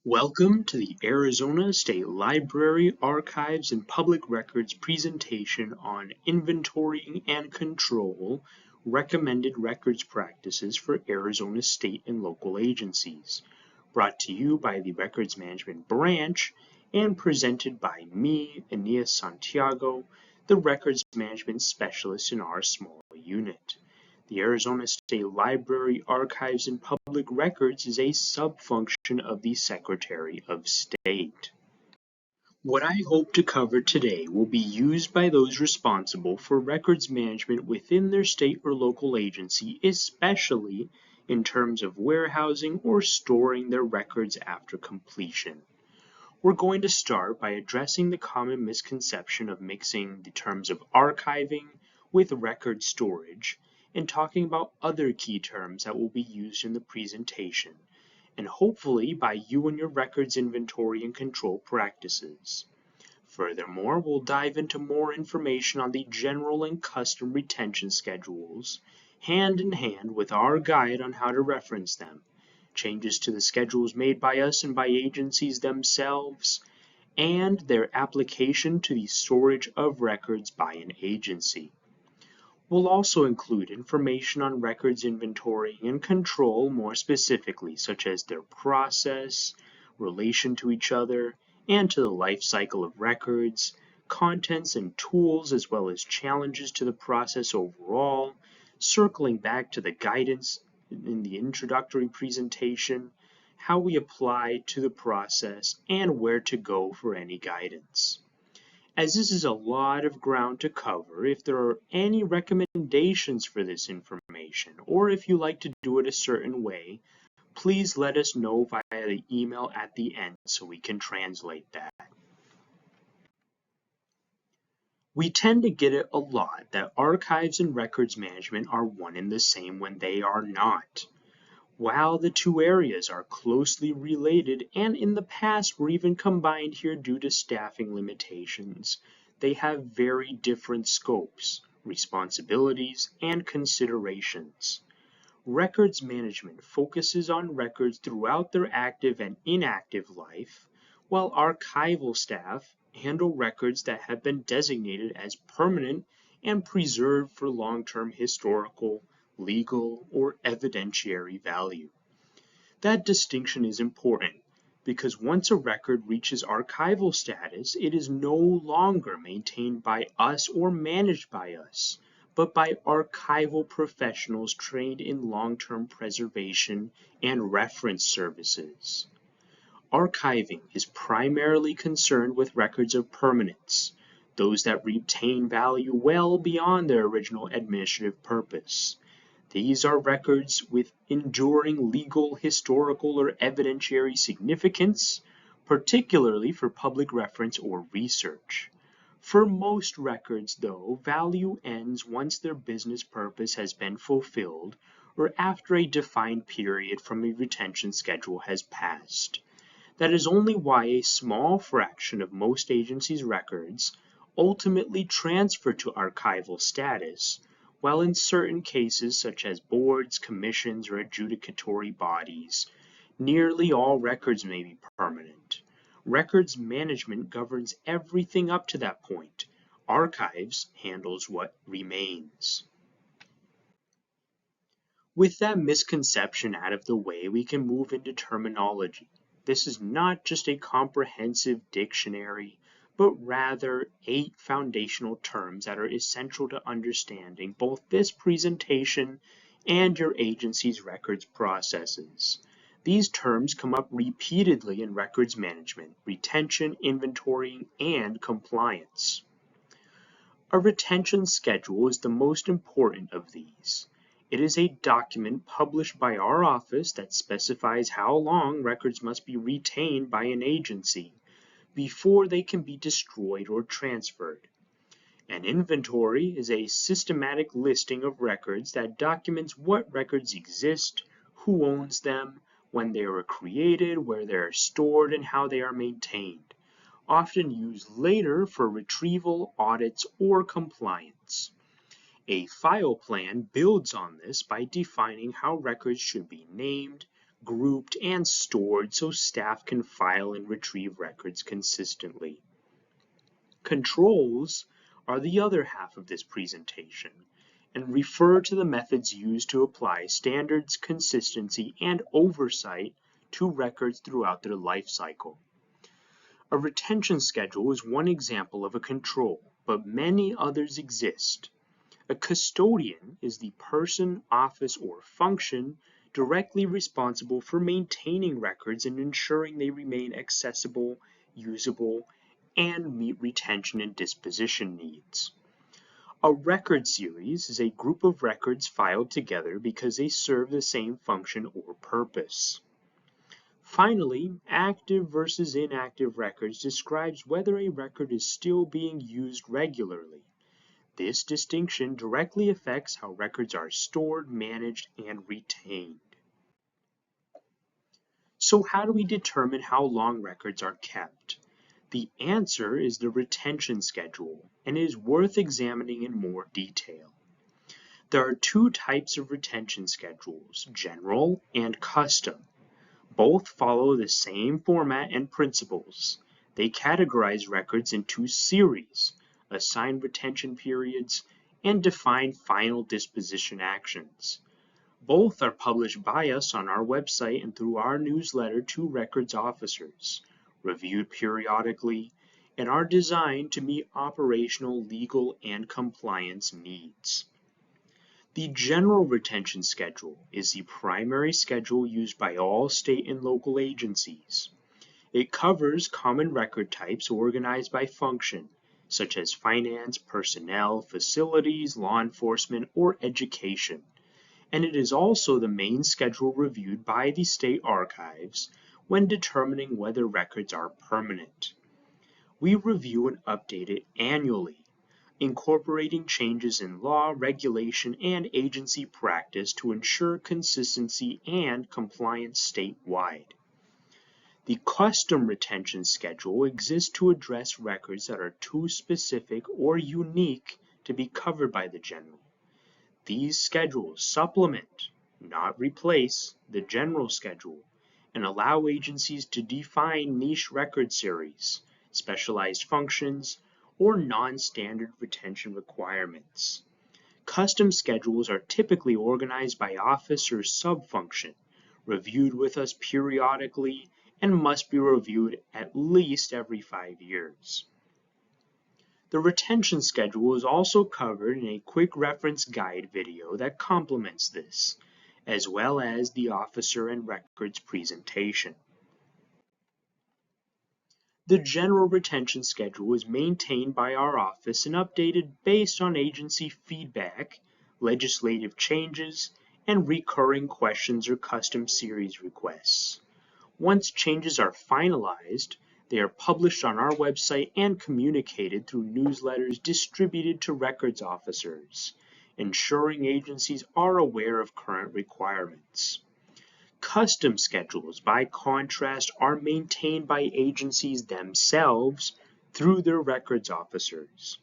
Welcome to the Arizona State Library Archives and Public Records presentation on inventorying and control, recommended records practices for Arizona state and local agencies, brought to you by the Records Management Branch and presented by me, Aeneas Santiago, the Records Management Specialist in our small unit. The Arizona State Library Archives and Public Records is a sub-function of the Secretary of State. What I hope to cover today will be used by those responsible for records management within their state or local agency, especially in terms of warehousing or storing their records after completion. We're going to start by addressing the common misconception of mixing the terms of archiving with record storage and talking about other key terms that will be used in the presentation, and hopefully by you and your records inventory and control practices. Furthermore, we'll dive into more information on the general and custom retention schedules, hand in hand with our guide on how to reference them, changes to the schedules made by us and by agencies themselves, and their application to the storage of records by an agency. We'll also include information on records inventory and control more specifically, such as their process, relation to each other, and to the life cycle of records, contents and tools, as well as challenges to the process overall, circling back to the guidance in the introductory presentation, how we apply to the process, and where to go for any guidance. As this is a lot of ground to cover, if there are any recommendations for this information, or if you like to do it a certain way, please let us know via the email at the end so we can translate that. We tend to get it a lot that archives and records management are one and the same when they are not. While the two areas are closely related and in the past were even combined here due to staffing limitations, they have very different scopes, responsibilities, and considerations. Records management focuses on records throughout their active and inactive life, while archival staff handle records that have been designated as permanent and preserved for long-term historical, legal, or evidentiary value. That distinction is important because once a record reaches archival status, it is no longer maintained by us or managed by us, but by archival professionals trained in long-term preservation and reference services. Archiving is primarily concerned with records of permanence, those that retain value well beyond their original administrative purpose. These are records with enduring legal, historical, or evidentiary significance, particularly for public reference or research. For most records, though, value ends once their business purpose has been fulfilled or after a defined period from a retention schedule has passed. That is only why a small fraction of most agencies' records ultimately transfer to archival status, while in certain cases such as boards, commissions, or adjudicatory bodies, nearly all records may be permanent. Records management governs everything up to that point. Archives handles what remains. With that misconception out of the way, we can move into terminology. This is not just a comprehensive dictionary, but rather 8 foundational terms that are essential to understanding both this presentation and your agency's records processes. These terms come up repeatedly in records management, retention, inventorying, and compliance. A retention schedule is the most important of these. It is a document published by our office that specifies how long records must be retained by an agency before they can be destroyed or transferred. An inventory is a systematic listing of records that documents what records exist, who owns them, when they were created, where they are stored, and how they are maintained, often used later for retrieval, audits, or compliance. A file plan builds on this by defining how records should be named, grouped, and stored so staff can file and retrieve records consistently. Controls are the other half of this presentation and refer to the methods used to apply standards, consistency, and oversight to records throughout their life cycle. A retention schedule is one example of a control, but many others exist. A custodian is the person, office, or function directly responsible for maintaining records and ensuring they remain accessible, usable, and meet retention and disposition needs. A record series is a group of records filed together because they serve the same function or purpose. Finally, active versus inactive records describes whether a record is still being used regularly. This distinction directly affects how records are stored, managed, and retained. So how do we determine how long records are kept? The answer is the retention schedule, and it is worth examining in more detail. There are two types of retention schedules, general and custom. Both follow the same format and principles. They categorize records into series, assign retention periods, and define final disposition actions. Both are published by us on our website and through our newsletter to records officers, reviewed periodically, and are designed to meet operational, legal, and compliance needs. The General Retention Schedule is the primary schedule used by all state and local agencies. It covers common record types organized by function, such as finance, personnel, facilities, law enforcement, or education. And it is also the main schedule reviewed by the state archives when determining whether records are permanent. We review and update it annually, incorporating changes in law, regulation, and agency practice to ensure consistency and compliance statewide. The custom retention schedule exists to address records that are too specific or unique to be covered by the general. These schedules supplement, not replace, the general schedule and allow agencies to define niche record series, specialized functions, or non-standard retention requirements. Custom schedules are typically organized by office or sub-function, reviewed with us periodically, and must be reviewed at least every 5 years. The retention schedule is also covered in a quick reference guide video that complements this, as well as the officer and records presentation. The General Retention Schedule is maintained by our office and updated based on agency feedback, legislative changes, and recurring questions or custom series requests. Once changes are finalized, they are published on our website and communicated through newsletters distributed to records officers, ensuring agencies are aware of current requirements. Custom schedules, by contrast, are maintained by agencies themselves through their records officers.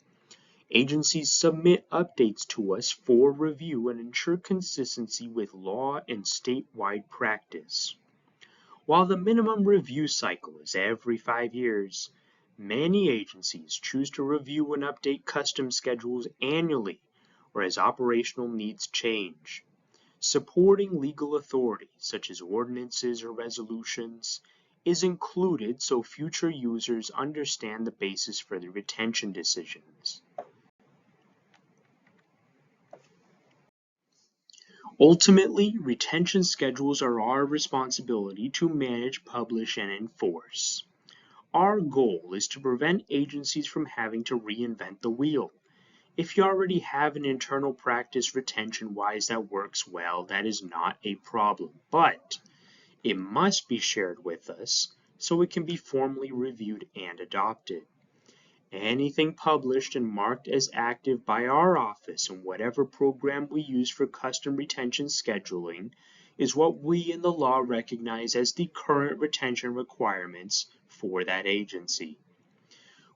Agencies submit updates to us for review and ensure consistency with law and statewide practice. While the minimum review cycle is every 5 years, many agencies choose to review and update custom schedules annually or as operational needs change. Supporting legal authority, such as ordinances or resolutions, is included so future users understand the basis for their retention decisions. Ultimately, retention schedules are our responsibility to manage, publish, and enforce. Our goal is to prevent agencies from having to reinvent the wheel. If you already have an internal practice retention-wise that works well, that is not a problem, but it must be shared with us so it can be formally reviewed and adopted. Anything published and marked as active by our office in whatever program we use for custom retention scheduling is what we in the law recognize as the current retention requirements for that agency.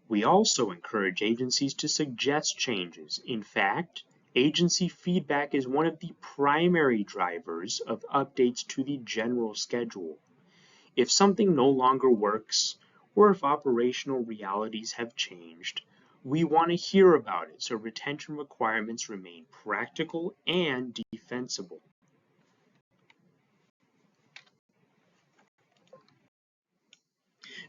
We also encourage agencies to suggest changes. In fact, Agency feedback is one of the primary drivers of updates to the general schedule. If something no longer works, or if operational realities have changed, we want to hear about it so retention requirements remain practical and defensible.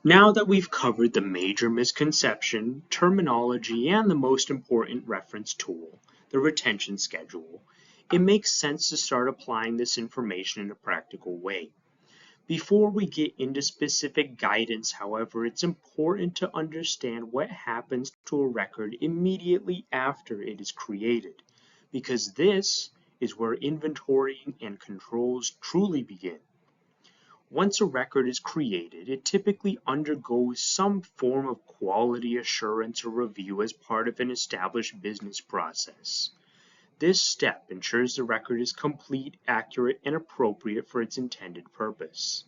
Now that we've covered the major misconception, terminology, and the most important reference tool, the retention schedule, it makes sense to start applying this information in a practical way. Before we get into specific guidance, however, it's important to understand what happens to a record immediately after it is created, because this is where inventorying and controls truly begin. Once a record is created, it typically undergoes some form of quality assurance or review as part of an established business process. This step ensures the record is complete, accurate, and appropriate for its intended purpose.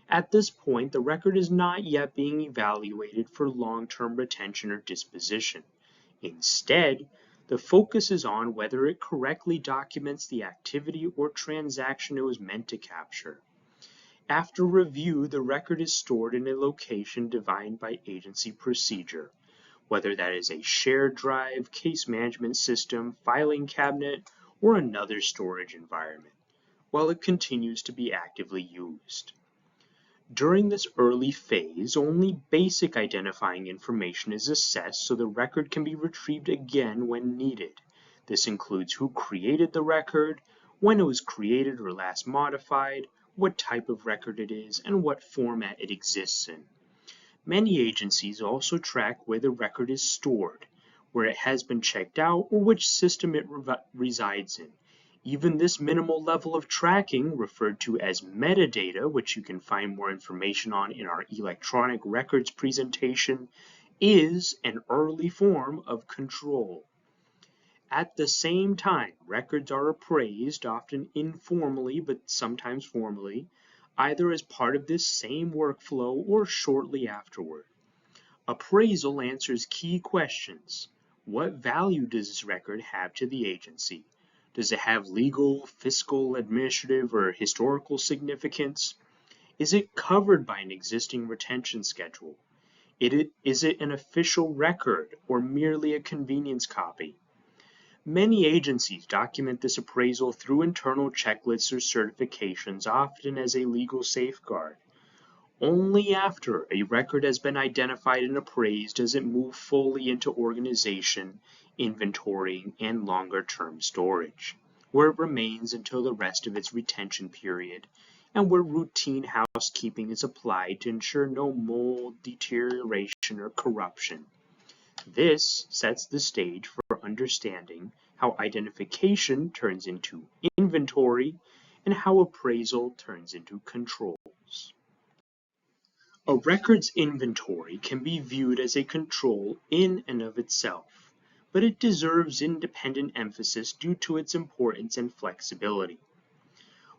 At this point, the record is not yet being evaluated for long-term retention or disposition. Instead, the focus is on whether it correctly documents the activity or transaction it was meant to capture. After review, the record is stored in a location defined by agency procedure, whether that is a shared drive, case management system, filing cabinet, or another storage environment, while it continues to be actively used. During this early phase, only basic identifying information is assessed so the record can be retrieved again when needed. This includes who created the record, when it was created or last modified, what type of record it is, and what format it exists in. Many agencies also track where the record is stored, where it has been checked out, or which system it resides in. Even this minimal level of tracking, referred to as metadata, which you can find more information on in our electronic records presentation, is an early form of control. At the same time, records are appraised, often informally but sometimes formally, either as part of this same workflow or shortly afterward. Appraisal answers key questions. What value does this record have to the agency? Does it have legal, fiscal, administrative, or historical significance? Is it covered by an existing retention schedule? Is it an official record or merely a convenience copy? Many agencies document this appraisal through internal checklists or certifications, often as a legal safeguard. Only after a record has been identified and appraised does it move fully into organization, inventorying, and longer-term storage, where it remains until the rest of its retention period, and where routine housekeeping is applied to ensure no mold, deterioration, or corruption. This sets the stage for understanding how identification turns into inventory and how appraisal turns into controls. A record's inventory can be viewed as a control in and of itself, but it deserves independent emphasis due to its importance and flexibility.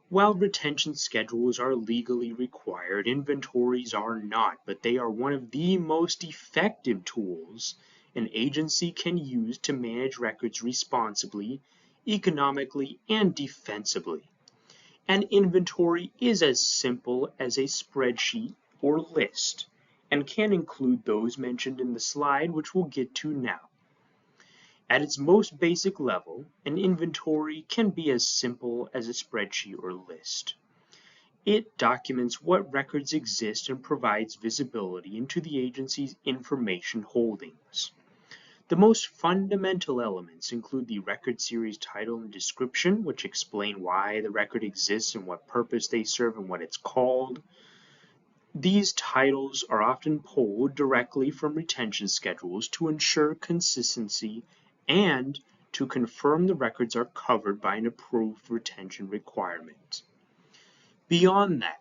While retention schedules are legally required, inventories are not, but they are one of the most effective tools an agency can use to manage records responsibly, economically, and defensively. An inventory is as simple as a spreadsheet or list, and can include those mentioned in the slide, which we'll get to now. At its most basic level, an inventory can be as simple as a spreadsheet or list. It documents what records exist and provides visibility into the agency's information holdings. The most fundamental elements include the record series title and description, which explain why the record exists and what purpose they serve and what it's called. These titles are often pulled directly from retention schedules to ensure consistency and to confirm the records are covered by an approved retention requirement. Beyond that,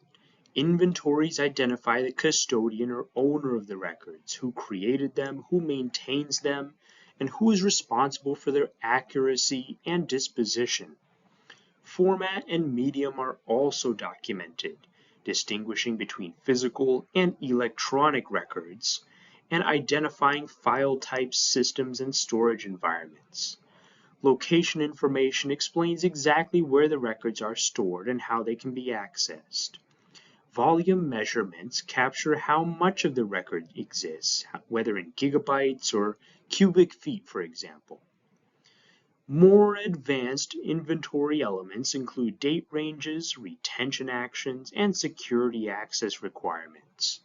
inventories identify the custodian or owner of the records, who created them, who maintains them, and who is responsible for their accuracy and disposition. Format and medium are also documented, distinguishing between physical and electronic records, and identifying file types, systems, and storage environments. Location information explains exactly where the records are stored and how they can be accessed. Volume measurements capture how much of the record exists, whether in gigabytes or cubic feet, for example. More advanced inventory elements include date ranges, retention actions, and security access requirements.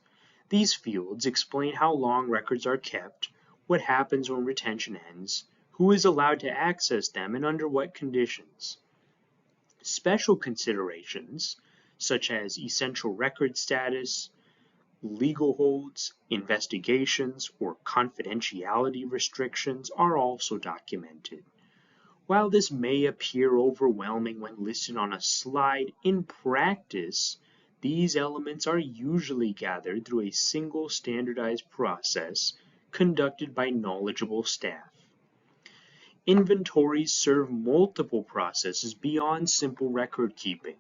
These fields explain how long records are kept, what happens when retention ends, who is allowed to access them, and under what conditions. Special considerations, such as essential record status, legal holds, investigations, or confidentiality restrictions, are also documented. While this may appear overwhelming when listed on a slide, in practice, these elements are usually gathered through a single standardized process conducted by knowledgeable staff. Inventories serve multiple processes beyond simple record keeping.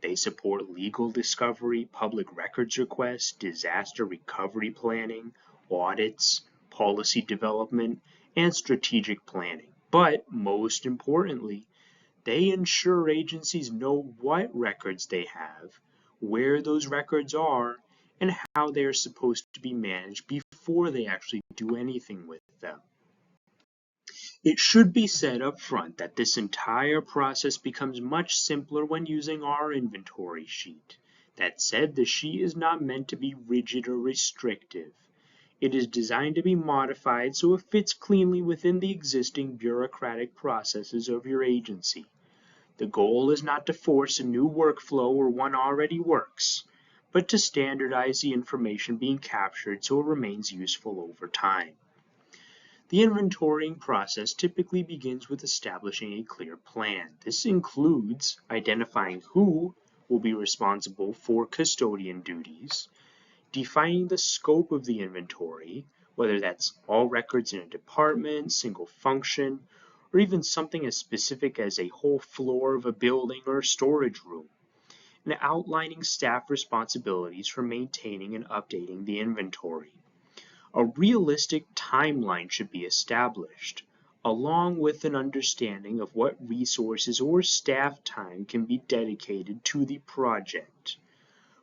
They support legal discovery, public records requests, disaster recovery planning, audits, policy development, and strategic planning. But most importantly, they ensure agencies know what records they have, where those records are, and how they are supposed to be managed before they actually do anything with them. It should be said up front that this entire process becomes much simpler when using our inventory sheet. That said, the sheet is not meant to be rigid or restrictive. It is designed to be modified so it fits cleanly within the existing bureaucratic processes of your agency. The goal is not to force a new workflow where one already works, but to standardize the information being captured so it remains useful over time. The inventorying process typically begins with establishing a clear plan. This includes identifying who will be responsible for custodian duties, defining the scope of the inventory, whether that's all records in a department, single function, or even something as specific as a whole floor of a building or storage room, and outlining staff responsibilities for maintaining and updating the inventory. A realistic timeline should be established, along with an understanding of what resources or staff time can be dedicated to the project.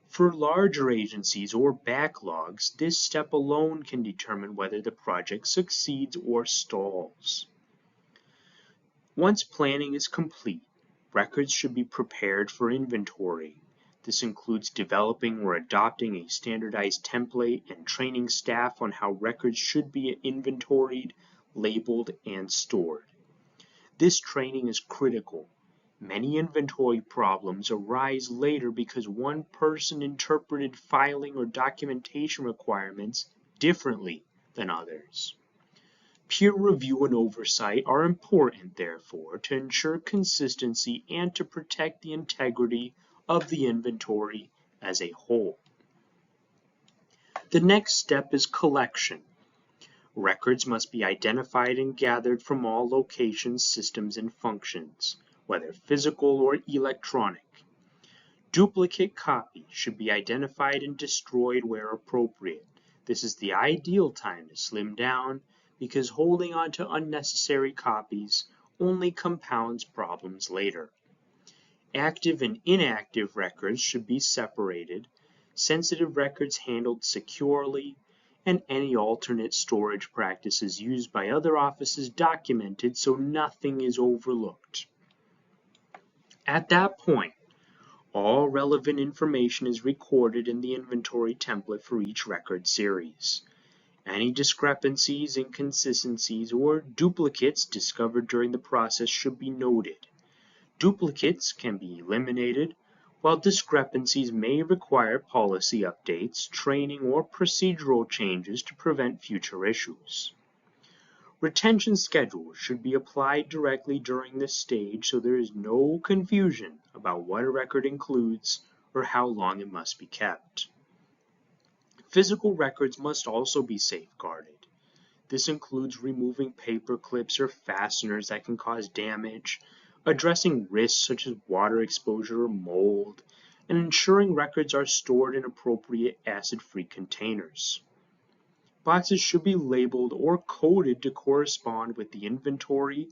For larger agencies or backlogs, this step alone can determine whether the project succeeds or stalls. Once planning is complete, records should be prepared for inventory. This includes developing or adopting a standardized template and training staff on how records should be inventoried, labeled, and stored. This training is critical. Many inventory problems arise later because one person interpreted filing or documentation requirements differently than others. Peer review and oversight are important, therefore, to ensure consistency and to protect the integrity of the inventory as a whole. The next step is collection. Records must be identified and gathered from all locations, systems, and functions, whether physical or electronic. Duplicate copies should be identified and destroyed where appropriate. This is the ideal time to slim down because holding on to unnecessary copies only compounds problems later. Active and inactive records should be separated, sensitive records handled securely, and any alternate storage practices used by other offices documented so nothing is overlooked. At that point, all relevant information is recorded in the inventory template for each record series. Any discrepancies, inconsistencies, or duplicates discovered during the process should be noted. Duplicates can be eliminated, while discrepancies may require policy updates, training, or procedural changes to prevent future issues. Retention schedules should be applied directly during this stage so there is no confusion about what a record includes or how long it must be kept. Physical records must also be safeguarded. This includes removing paper clips or fasteners that can cause damage, addressing risks such as water exposure or mold, and ensuring records are stored in appropriate acid-free containers. Boxes should be labeled or coded to correspond with the inventory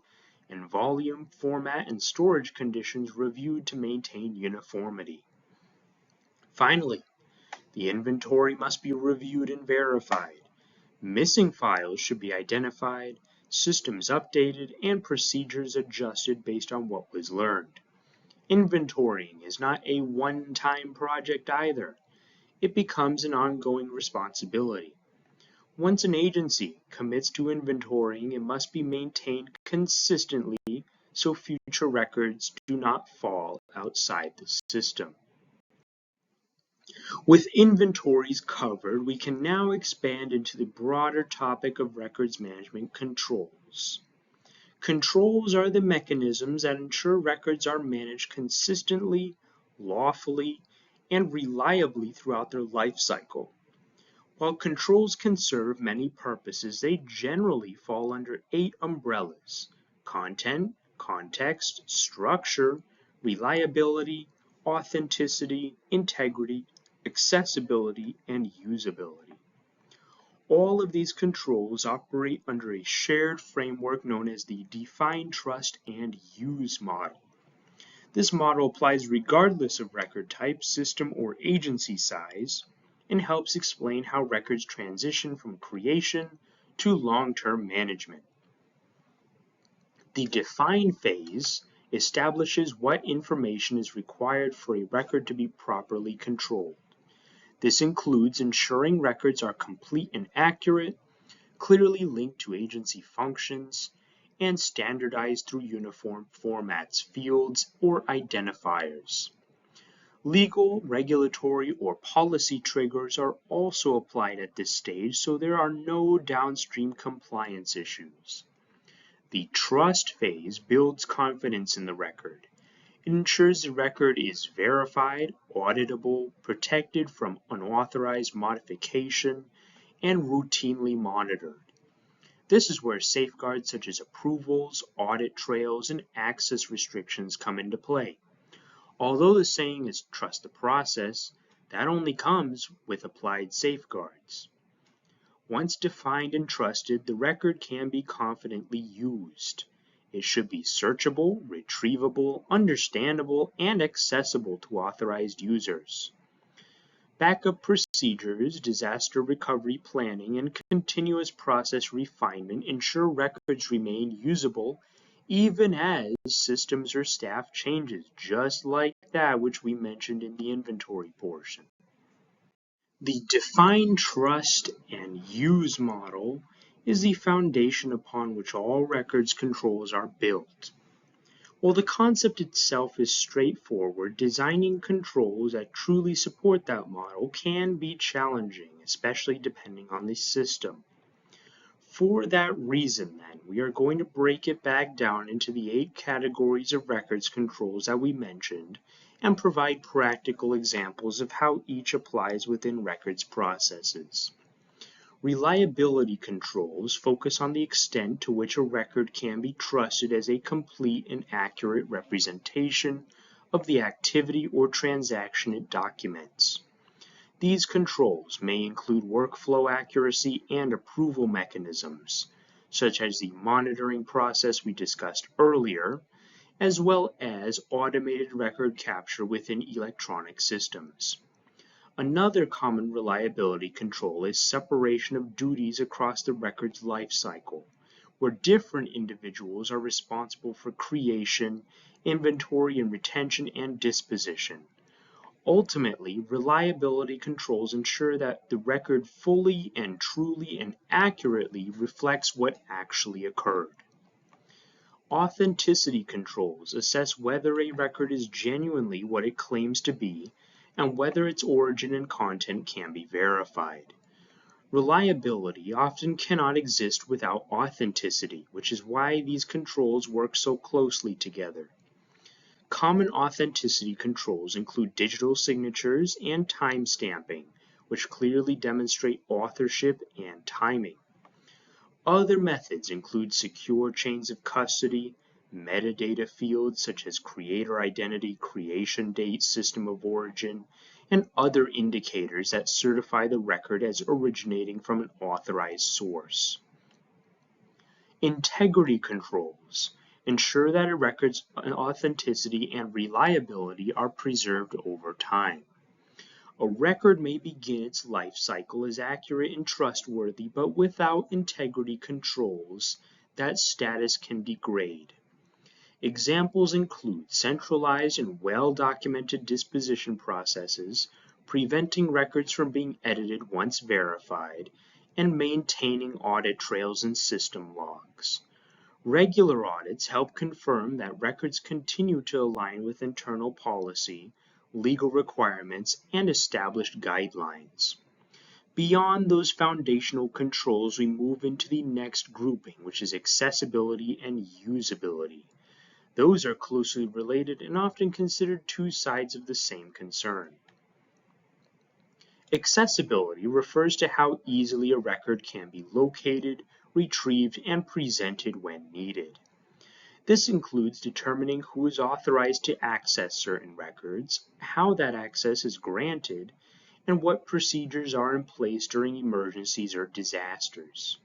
and volume, format, and storage conditions reviewed to maintain uniformity. Finally, the inventory must be reviewed and verified. Missing files should be identified, systems updated, and procedures adjusted based on what was learned. Inventorying is not a one-time project either. It becomes an ongoing responsibility. Once an agency commits to inventorying, it must be maintained consistently so future records do not fall outside the system. With inventories covered, we can now expand into the broader topic of records management controls. Controls are the mechanisms that ensure records are managed consistently, lawfully, and reliably throughout their life cycle. While controls can serve many purposes, they generally fall under 8 umbrellas: content, context, structure, reliability, authenticity, integrity, accessibility, and usability. All of these controls operate under a shared framework known as the define, trust, and use model. This model applies regardless of record type, system, or agency size, and helps explain how records transition from creation to long-term management. The define phase establishes what information is required for a record to be properly controlled. This includes ensuring records are complete and accurate, clearly linked to agency functions, and standardized through uniform formats, fields, or identifiers. Legal, regulatory, or policy triggers are also applied at this stage, so there are no downstream compliance issues. The trust phase builds confidence in the record. It ensures the record is verified, auditable, protected from unauthorized modification, and routinely monitored. This is where safeguards such as approvals, audit trails, and access restrictions come into play. Although the saying is trust the process, that only comes with applied safeguards. Once defined and trusted, the record can be confidently used. It should be searchable, retrievable, understandable, and accessible to authorized users. Backup procedures, disaster recovery planning, and continuous process refinement ensure records remain usable even as systems or staff changes, just like that which we mentioned in the inventory portion. The define, trust, and use model is the foundation upon which all records controls are built. While the concept itself is straightforward, designing controls that truly support that model can be challenging, especially depending on the system. For that reason, then, we are going to break it back down into the 8 categories of records controls that we mentioned and provide practical examples of how each applies within records processes. Reliability controls focus on the extent to which a record can be trusted as a complete and accurate representation of the activity or transaction it documents. These controls may include workflow accuracy and approval mechanisms, such as the monitoring process we discussed earlier, as well as automated record capture within electronic systems. Another common reliability control is separation of duties across the record's life cycle, where different individuals are responsible for creation, inventory and retention, and disposition. Ultimately, reliability controls ensure that the record fully and truly and accurately reflects what actually occurred. Authenticity controls assess whether a record is genuinely what it claims to be and whether its origin and content can be verified. Reliability often cannot exist without authenticity, which is why these controls work so closely together. Common authenticity controls include digital signatures and timestamping, which clearly demonstrate authorship and timing. Other methods include secure chains of custody, metadata fields such as creator identity, creation date, system of origin, and other indicators that certify the record as originating from an authorized source. Integrity controls ensure that a record's authenticity and reliability are preserved over time. A record may begin its life cycle as accurate and trustworthy, but without integrity controls, that status can degrade. Examples include centralized and well-documented disposition processes, preventing records from being edited once verified, and maintaining audit trails and system logs. Regular audits help confirm that records continue to align with internal policy, legal requirements, and established guidelines. Beyond those foundational controls, we move into the next grouping, which is accessibility and usability. Those are closely related and often considered two sides of the same concern. Accessibility refers to how easily a record can be located, retrieved, and presented when needed. This includes determining who is authorized to access certain records, how that access is granted, and what procedures are in place during emergencies or disasters.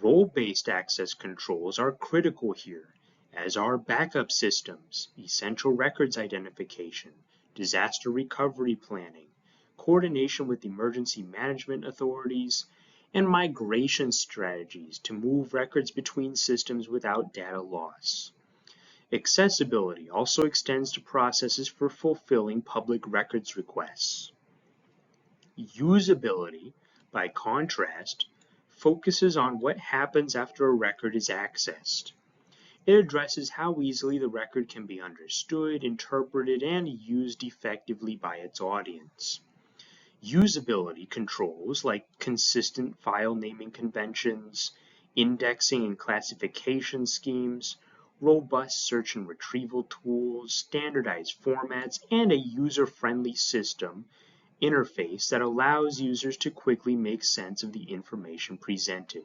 Role-based access controls are critical here, as are backup systems, essential records identification, disaster recovery planning, coordination with emergency management authorities, and migration strategies to move records between systems without data loss. Accessibility also extends to processes for fulfilling public records requests. Usability, by contrast, focuses on what happens after a record is accessed. It addresses how easily the record can be understood, interpreted, and used effectively by its audience. Usability controls like consistent file naming conventions, indexing and classification schemes, robust search and retrieval tools, standardized formats, and a user-friendly system interface that allows users to quickly make sense of the information presented.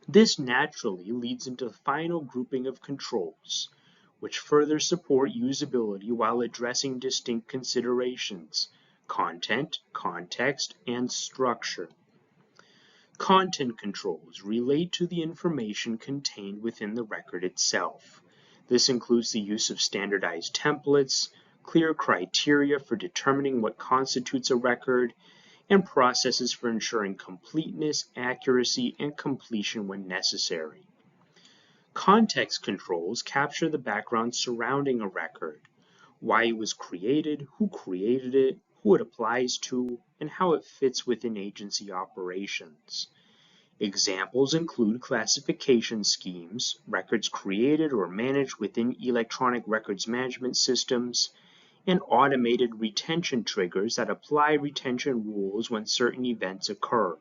This naturally leads into the final grouping of controls, which further support usability while addressing distinct considerations: content, context, and structure. Content controls relate to the information contained within the record itself. This includes the use of standardized templates, clear criteria for determining what constitutes a record, and processes for ensuring completeness, accuracy, and completion when necessary. Context controls capture the background surrounding a record, why it was created, who created it, who it applies to, and how it fits within agency operations. Examples include classification schemes, records created or managed within electronic records management systems, and automated retention triggers that apply retention rules when certain events occur,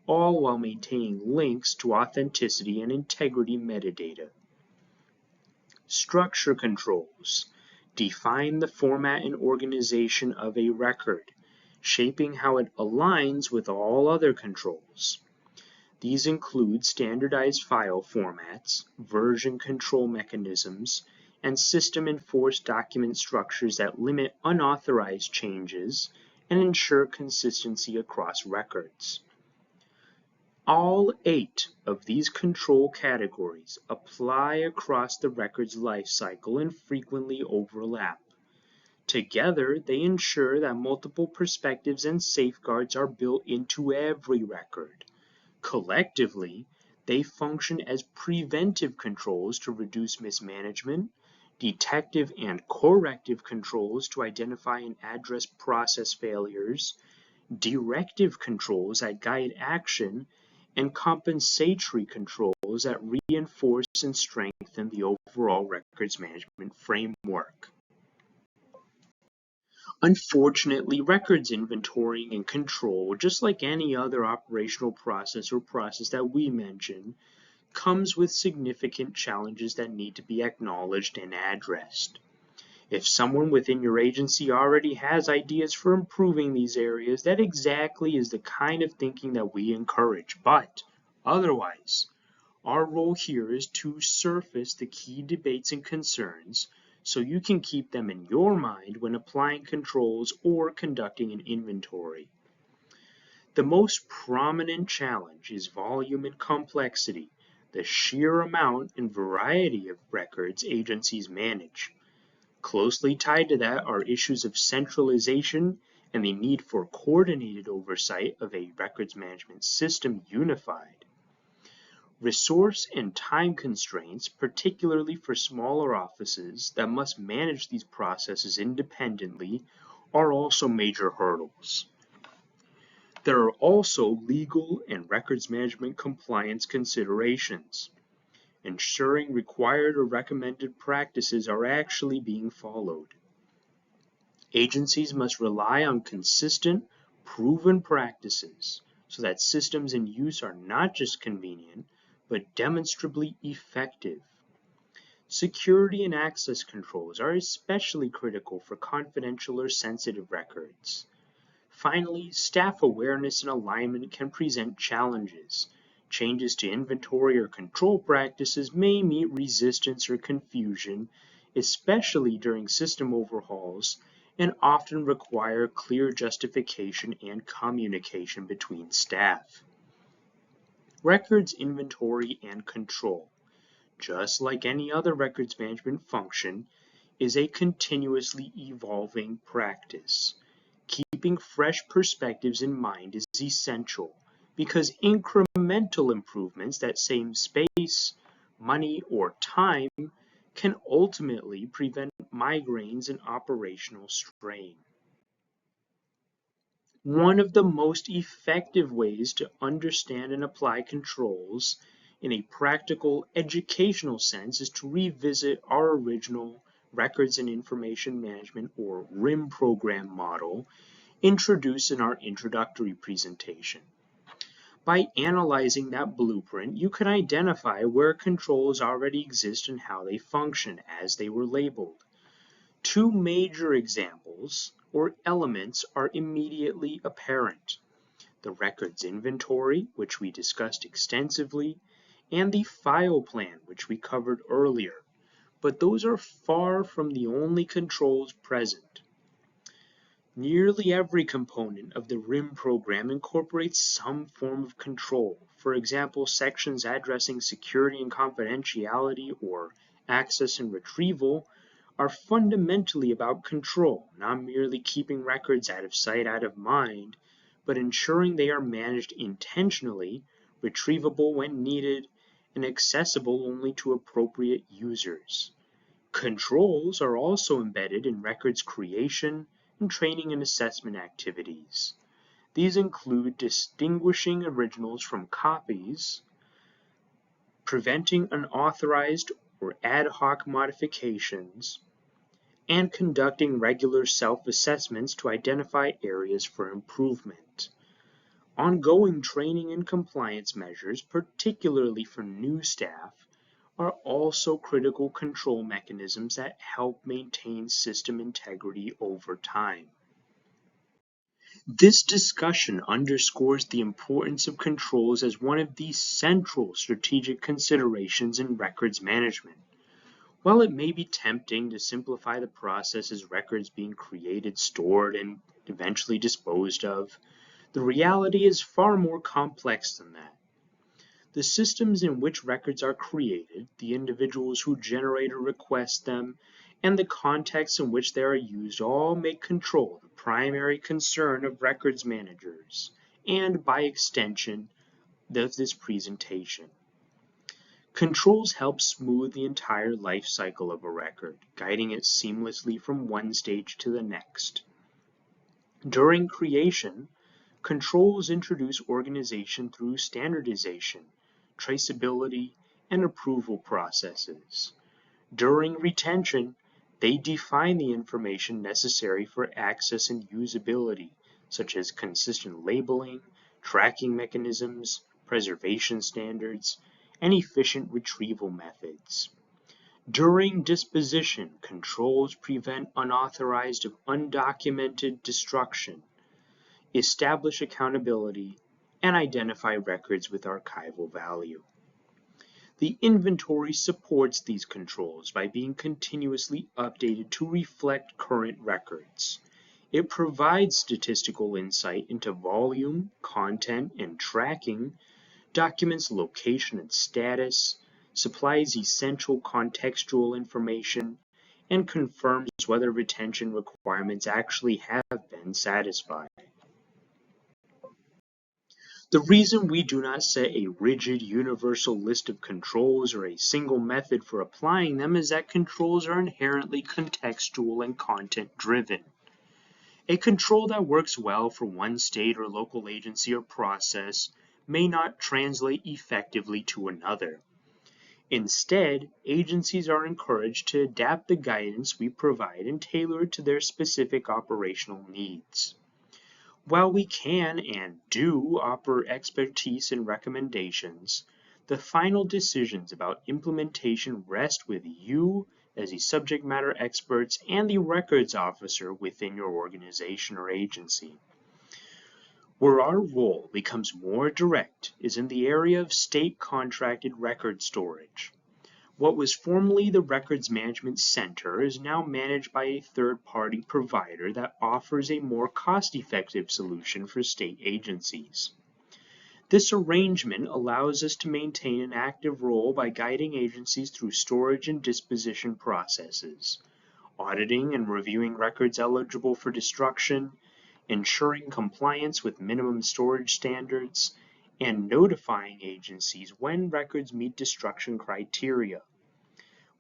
all while maintaining links to authenticity and integrity metadata. Structure controls define the format and organization of a record, shaping how it aligns with all other controls. These include standardized file formats, version control mechanisms, and system-enforced document structures that limit unauthorized changes and ensure consistency across records. All 8 of these control categories apply across the record's life cycle and frequently overlap. Together, they ensure that multiple perspectives and safeguards are built into every record. Collectively, they function as preventive controls to reduce mismanagement, detective and corrective controls to identify and address process failures, directive controls that guide action, and compensatory controls that reinforce and strengthen the overall records management framework. Unfortunately, records inventorying and control, just like any other operational process or process that we mention, comes with significant challenges that need to be acknowledged and addressed. If someone within your agency already has ideas for improving these areas, that exactly is the kind of thinking that we encourage. But otherwise, our role here is to surface the key debates and concerns so you can keep them in your mind when applying controls or conducting an inventory. The most prominent challenge is volume and complexity. the sheer amount and variety of records agencies manage. Closely tied to that are issues of centralization and the need for coordinated oversight of a records management system unified. Resource and time constraints, particularly for smaller offices that must manage these processes independently, are also major hurdles. There are also legal and records management compliance considerations, ensuring required or recommended practices are actually being followed. Agencies must rely on consistent, proven practices so that systems in use are not just convenient, but demonstrably effective. Security and access controls are especially critical for confidential or sensitive records. Finally, staff awareness and alignment can present challenges. Changes to inventory or control practices may meet resistance or confusion, especially during system overhauls, and often require clear justification and communication between staff. Records inventory and control, just like any other records management function, is a continuously evolving practice. Keeping fresh perspectives in mind is essential because incremental improvements that save space, money, or time can ultimately prevent migraines and operational strain. One of the most effective ways to understand and apply controls in a practical educational sense is to revisit our original Records and Information Management or RIM program model introduced in our introductory presentation. By analyzing that blueprint, you can identify where controls already exist and how they function as they were labeled. Two major examples or elements are immediately apparent: the records inventory, which we discussed extensively, and the file plan, which we covered earlier. But those are far from the only controls present. Nearly every component of the RIM program incorporates some form of control. For example, sections addressing security and confidentiality or access and retrieval are fundamentally about control, not merely keeping records out of sight, out of mind, but ensuring they are managed intentionally, retrievable when needed, and accessible only to appropriate users. Controls are also embedded in records creation and training and assessment activities. These include distinguishing originals from copies, preventing unauthorized or ad hoc modifications, and conducting regular self-assessments to identify areas for improvement. Ongoing training and compliance measures, particularly for new staff, are also critical control mechanisms that help maintain system integrity over time. This discussion underscores the importance of controls as one of the central strategic considerations in records management. While it may be tempting to simplify the process as records being created, stored, and eventually disposed of, the reality is far more complex than that. The systems in which records are created, the individuals who generate or request them, and the context in which they are used all make control the primary concern of records managers, and by extension, of this presentation. Controls help smooth the entire life cycle of a record, guiding it seamlessly from one stage to the next. During creation, controls introduce organization through standardization, traceability, and approval processes. During retention, they define the information necessary for access and usability, such as consistent labeling, tracking mechanisms, preservation standards, and efficient retrieval methods. During disposition, controls prevent unauthorized or undocumented destruction, establish accountability, and identify records with archival value. The inventory supports these controls by being continuously updated to reflect current records. It provides statistical insight into volume, content, and tracking, documents location and status, supplies essential contextual information, and confirms whether retention requirements actually have been satisfied. The reason we do not set a rigid universal list of controls or a single method for applying them is that controls are inherently contextual and content-driven. A control that works well for one state or local agency or process may not translate effectively to another. Instead, agencies are encouraged to adapt the guidance we provide and tailor it to their specific operational needs. While we can and do offer expertise and recommendations, the final decisions about implementation rest with you as the subject matter experts and the records officer within your organization or agency. Where our role becomes more direct is in the area of state contracted record storage. What was formerly the Records Management Center is now managed by a third-party provider that offers a more cost-effective solution for state agencies. This arrangement allows us to maintain an active role by guiding agencies through storage and disposition processes, auditing and reviewing records eligible for destruction, ensuring compliance with minimum storage standards, and notifying agencies when records meet destruction criteria.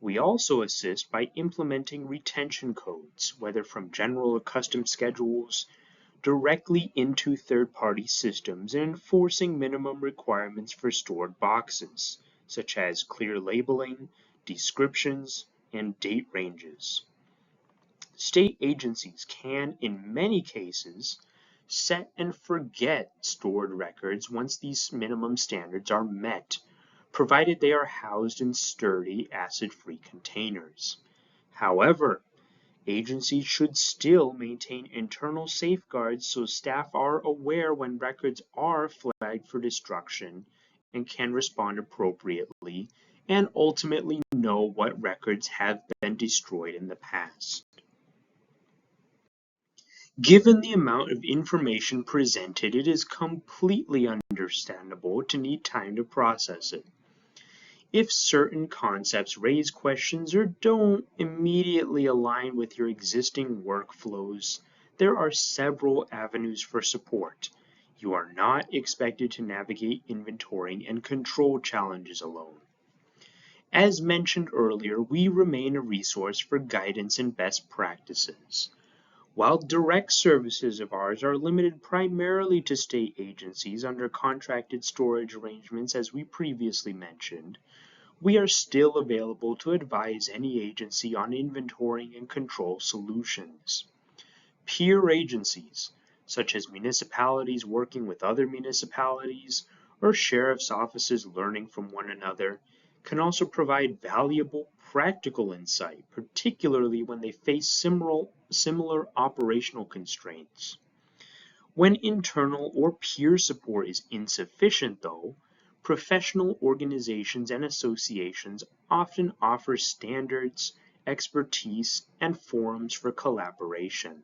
We also assist by implementing retention codes, whether from general or custom schedules, directly into third-party systems and enforcing minimum requirements for stored boxes, such as clear labeling, descriptions, and date ranges. State agencies can, in many cases, set and forget stored records once these minimum standards are met, provided they are housed in sturdy, acid-free containers. However, agencies should still maintain internal safeguards so staff are aware when records are flagged for destruction and can respond appropriately, and ultimately know what records have been destroyed in the past. Given the amount of information presented, it is completely understandable to need time to process it. If certain concepts raise questions or don't immediately align with your existing workflows, there are several avenues for support. You are not expected to navigate inventorying and control challenges alone. As mentioned earlier, we remain a resource for guidance and best practices. While direct services of ours are limited primarily to state agencies under contracted storage arrangements as we previously mentioned, we are still available to advise any agency on inventorying and control solutions. Peer agencies, such as municipalities working with other municipalities or sheriff's offices learning from one another, can also provide valuable practical insight, particularly when they face similar operational constraints. When internal or peer support is insufficient, though, professional organizations and associations often offer standards, expertise, and forums for collaboration.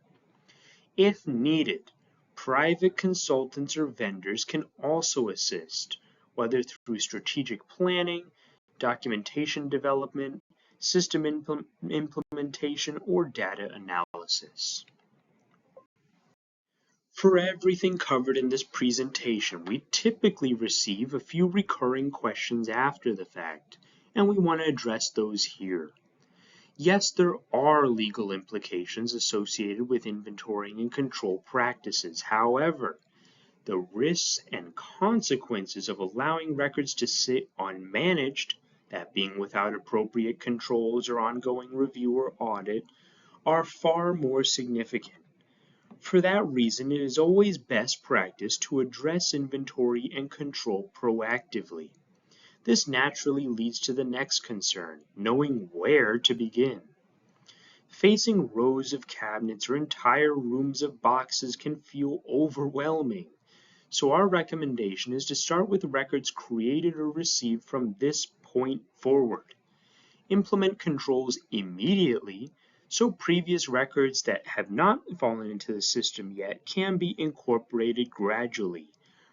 If needed, private consultants or vendors can also assist, whether through strategic planning, documentation development, system implementation, or data analysis. For everything covered in this presentation, we typically receive a few recurring questions after the fact, and we want to address those here. Yes, there are legal implications associated with inventorying and control practices. However, the risks and consequences of allowing records to sit unmanaged, that being without appropriate controls or ongoing review or audit, are far more significant. For that reason, it is always best practice to address inventory and control proactively. This naturally leads to the next concern, knowing where to begin. Facing rows of cabinets or entire rooms of boxes can feel overwhelming, so our recommendation is to start with records created or received from this point forward. Implement controls immediately, so previous records that have not fallen into the system yet can be incorporated gradually,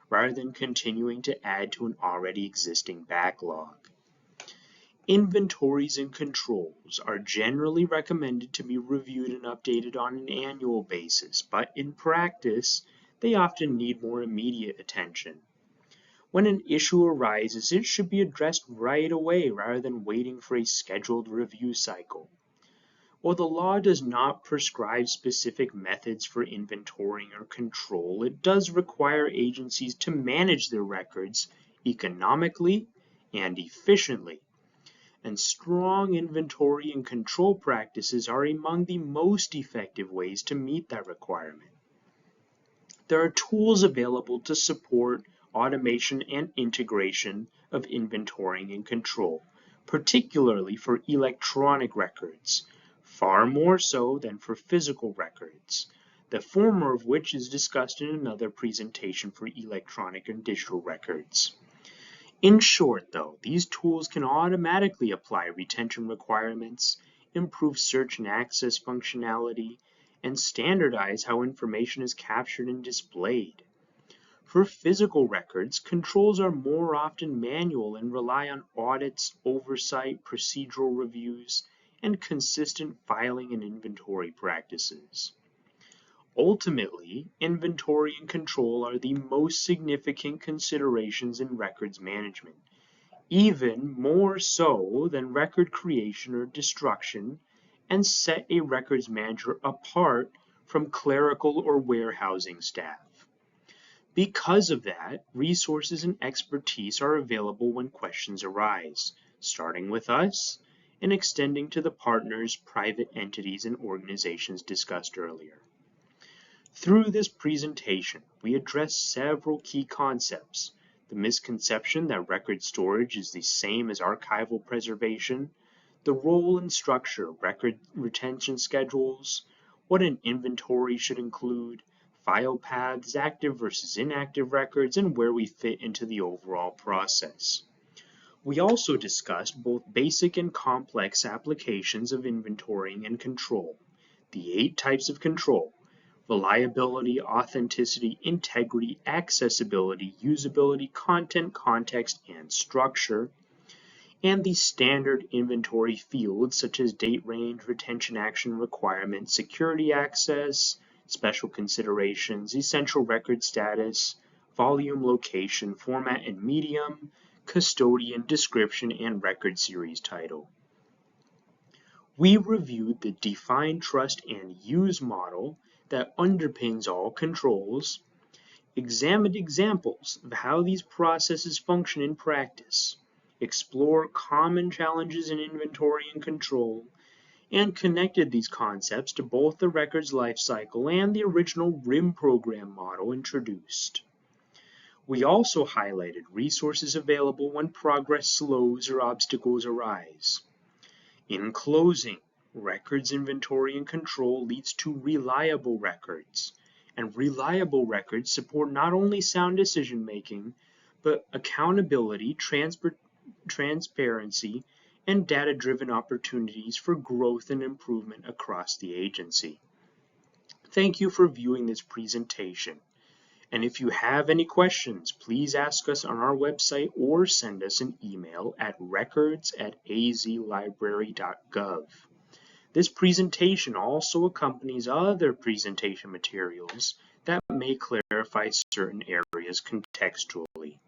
rather than continuing to add to an already existing backlog. Inventories and controls are generally recommended to be reviewed and updated on an annual basis, but in practice, they often need more immediate attention. When an issue arises, it should be addressed right away rather than waiting for a scheduled review cycle. While the law does not prescribe specific methods for inventorying or control, it does require agencies to manage their records economically and efficiently. And strong inventory and control practices are among the most effective ways to meet that requirement. There are tools available to support automation and integration of inventorying and control, particularly for electronic records, far more so than for physical records, the former of which is discussed in another presentation for electronic and digital records. In short, though, these tools can automatically apply retention requirements, improve search and access functionality, and standardize how information is captured and displayed. For physical records, controls are more often manual and rely on audits, oversight, procedural reviews, and consistent filing and inventory practices. Ultimately, inventory and control are the most significant considerations in records management, even more so than record creation or destruction, and set a records manager apart from clerical or warehousing staff. Because of that, resources and expertise are available when questions arise, starting with us and extending to the partners, private entities, and organizations discussed earlier. Through this presentation, we address several key concepts: the misconception that record storage is the same as archival preservation, the role and structure of record retention schedules, what an inventory should include, file paths, active versus inactive records, and where we fit into the overall process. We also discussed both basic and complex applications of inventorying and control, the 8 types of control: reliability, authenticity, integrity, accessibility, usability, content, context, and structure, and the standard inventory fields such as date range, retention action requirement, security access, special considerations, essential record status, volume, location, format and medium, custodian, description, and record series title. We reviewed the define, trust, and use model that underpins all controls, examined examples of how these processes function in practice, explore common challenges in inventory and control, and connected these concepts to both the records lifecycle and the original RIM program model introduced. We also highlighted resources available when progress slows or obstacles arise. In closing, records inventory and control leads to reliable records, and reliable records support not only sound decision making, but accountability, transparency, and data-driven opportunities for growth and improvement across the agency. Thank you for viewing this presentation. And if you have any questions, please ask us on our website or send us an email at records@azlibrary.gov. This presentation also accompanies other presentation materials that may clarify certain areas contextually.